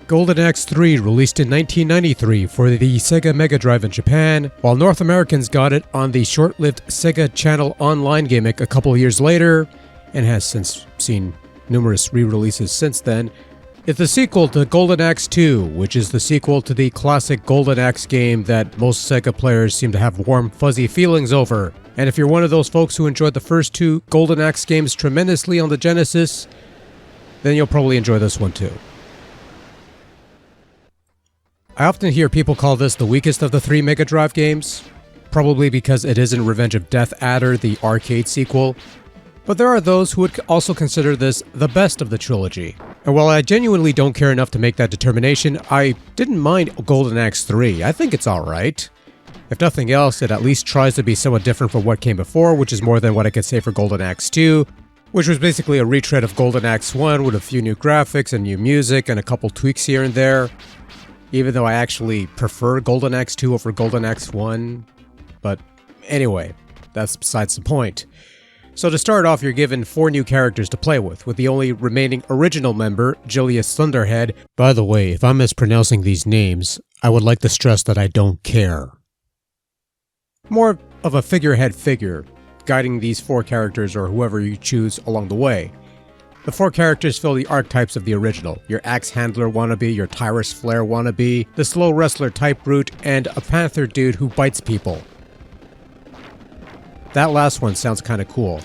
Golden Axe 3 released in 1993 for the Sega Mega Drive in Japan, while North Americans got it on the short-lived Sega Channel Online gimmick a couple years later, and has since seen numerous re-releases since then. It's the sequel to Golden Axe 2, which is the sequel to the classic Golden Axe game that most Sega players seem to have warm, fuzzy feelings over. And if you're one of those folks who enjoyed the first two Golden Axe games tremendously on the Genesis, then you'll probably enjoy this one too. I often hear people call this the weakest of the three Mega Drive games, probably because it isn't Revenge of Death Adder, the arcade sequel, but there are those who would also consider this the best of the trilogy. And while I genuinely don't care enough to make that determination, I didn't mind Golden Axe 3. I think it's alright. If nothing else, it at least tries to be somewhat different from what came before, which is more than what I could say for Golden Axe 2, which was basically a retread of Golden Axe 1 with a few new graphics and new music and a couple tweaks here and there. Even though I actually prefer Golden Axe 2 over Golden Axe 1. But anyway, that's besides the point. So to start off, you're given 4 new characters to play with the only remaining original member, Julius Thunderhead. By the way, if I'm mispronouncing these names, I would like to stress that I don't care. More of a figurehead figure, guiding these 4 characters or whoever you choose along the way. The 4 characters fill the archetypes of the original: your axe handler wannabe, your Tyrus Flare wannabe, the slow wrestler type brute, and a panther dude who bites people. That last one sounds kinda cool.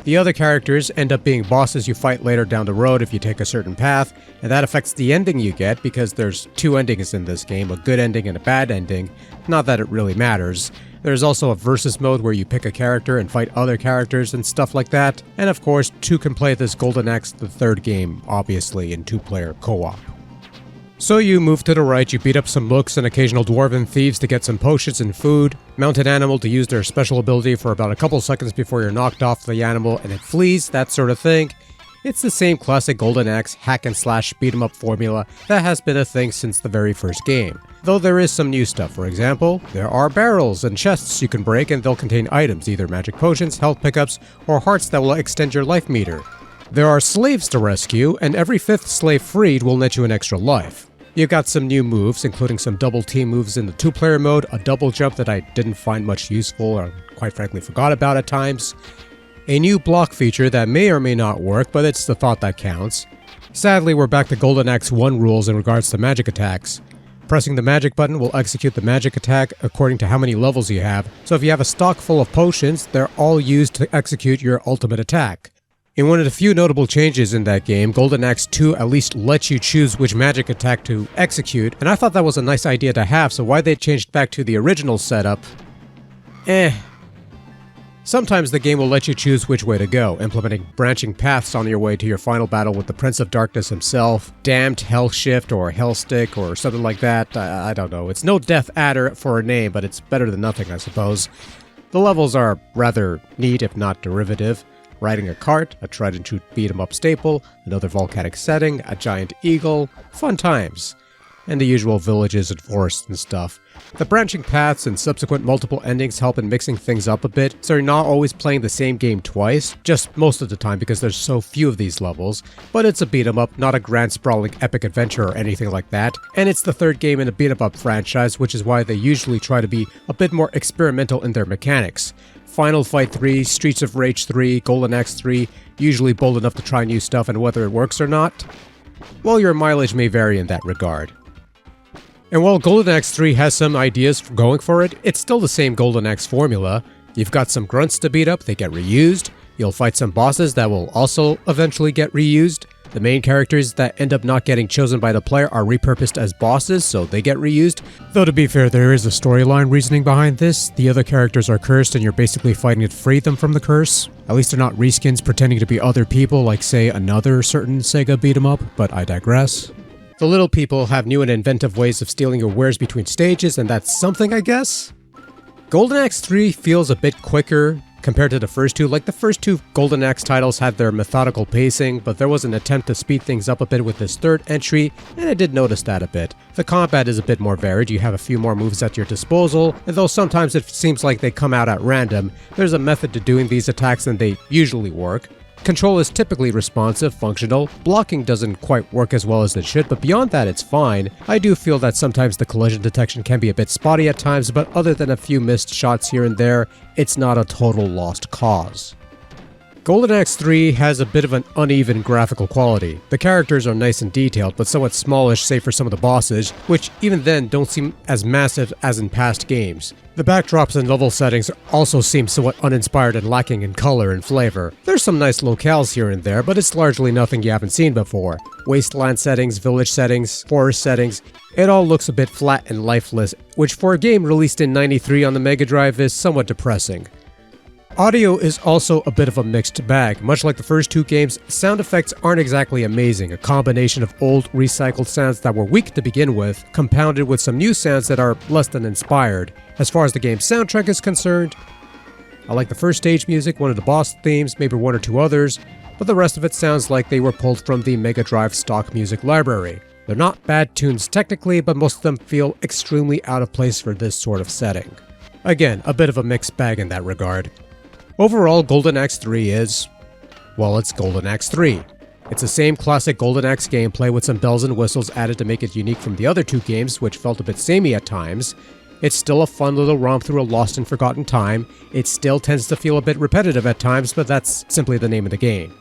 The other characters end up being bosses you fight later down the road if you take a certain path, and that affects the ending you get because there's 2 endings in this game, a good ending and a bad ending. Not that it really matters. There's also a versus mode where you pick a character and fight other characters and stuff like that. And of course, 2 can play this Golden Axe the third game, obviously, in 2-player co-op. So you move to the right, you beat up some looks and occasional dwarven thieves to get some potions and food, mount an animal to use their special ability for about a couple seconds before you're knocked off the animal and it flees, that sort of thing. It's the same classic Golden Axe hack and slash beat 'em up formula that has been a thing since the very first game. Though there is some new stuff. For example, there are barrels and chests you can break and they'll contain items, either magic potions, health pickups, or hearts that will extend your life meter. There are slaves to rescue, and every 5th slave freed will net you an extra life. You've got some new moves, including some double team moves in the 2-player mode, a double jump that I didn't find much useful or quite frankly forgot about at times, a new block feature that may or may not work, but it's the thought that counts. Sadly, we're back to Golden Axe 1 rules in regards to magic attacks. Pressing the magic button will execute the magic attack according to how many levels you have, so if you have a stock full of potions, they're all used to execute your ultimate attack. In one of the few notable changes in that game, Golden Axe 2 at least lets you choose which magic attack to execute, and I thought that was a nice idea to have, so why they changed back to the original setup? Sometimes the game will let you choose which way to go, implementing branching paths on your way to your final battle with the Prince of Darkness himself, Damned Hell Shift or Hell Stick or something like that. I don't know. It's no Death Adder for a name, but it's better than nothing, I suppose. The levels are rather neat, if not derivative. Riding a cart, a tried-and-true beat-em-up staple, another volcanic setting, a giant eagle, fun times. And the usual villages and forests and stuff. The branching paths and subsequent multiple endings help in mixing things up a bit, so you're not always playing the same game twice, just most of the time because there's so few of these levels, but it's a beat-em-up, not a grand sprawling epic adventure or anything like that, and it's the 3rd game in a beat-em-up franchise, which is why they usually try to be a bit more experimental in their mechanics. Final Fight 3, Streets of Rage 3, Golden Axe 3, usually bold enough to try new stuff and whether it works or not, well, your mileage may vary in that regard. And while Golden Axe 3 has some ideas for going for it, it's still the same Golden Axe formula. You've got some grunts to beat up, they get reused. You'll fight some bosses that will also eventually get reused. The main characters that end up not getting chosen by the player are repurposed as bosses, so they get reused. Though to be fair, there is a storyline reasoning behind this. The other characters are cursed and you're basically fighting to free them from the curse. At least they're not reskins pretending to be other people like, say, another certain Sega beat-em-up, but I digress. The little people have new and inventive ways of stealing your wares between stages, and that's something, I guess? Golden Axe 3 feels a bit quicker compared to the first two. Like, the first 2 Golden Axe titles had their methodical pacing, but there was an attempt to speed things up a bit with this 3rd entry, and I did notice that a bit. The combat is a bit more varied, you have a few more moves at your disposal, and though sometimes it seems like they come out at random, there's a method to doing these attacks and they usually work. Control is typically responsive, functional, blocking doesn't quite work as well as it should, but beyond that it's fine. I do feel that sometimes the collision detection can be a bit spotty at times, but other than a few missed shots here and there, it's not a total lost cause. Golden Axe 3 has a bit of an uneven graphical quality. The characters are nice and detailed, but somewhat smallish save for some of the bosses, which even then don't seem as massive as in past games. The backdrops and level settings also seem somewhat uninspired and lacking in color and flavor. There's some nice locales here and there, but it's largely nothing you haven't seen before. Wasteland settings, village settings, forest settings, it all looks a bit flat and lifeless, which for a game released in '93 on the Mega Drive is somewhat depressing. Audio is also a bit of a mixed bag. Much like the first two games, sound effects aren't exactly amazing, a combination of old, recycled sounds that were weak to begin with, compounded with some new sounds that are less than inspired. As far as the game's soundtrack is concerned, I like the first stage music, one of the boss themes, maybe one or two others, but the rest of it sounds like they were pulled from the Mega Drive stock music library. They're not bad tunes technically, but most of them feel extremely out of place for this sort of setting. Again, a bit of a mixed bag in that regard. Overall, Golden Axe 3 is, well, it's Golden Axe 3. It's the same classic Golden Axe gameplay with some bells and whistles added to make it unique from the other two games, which felt a bit samey at times. It's still a fun little romp through a lost and forgotten time. It still tends to feel a bit repetitive at times, but that's simply the name of the game.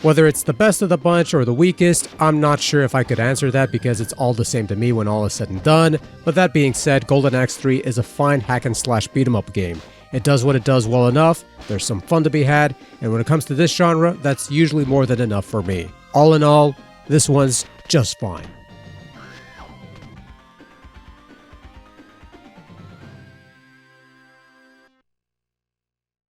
Whether it's the best of the bunch or the weakest, I'm not sure if I could answer that because it's all the same to me when all is said and done. But that being said, Golden Axe 3 is a fine hack and slash beat 'em up game. It does what it does well enough, there's some fun to be had, and when it comes to this genre, that's usually more than enough for me. All in all, this one's just fine.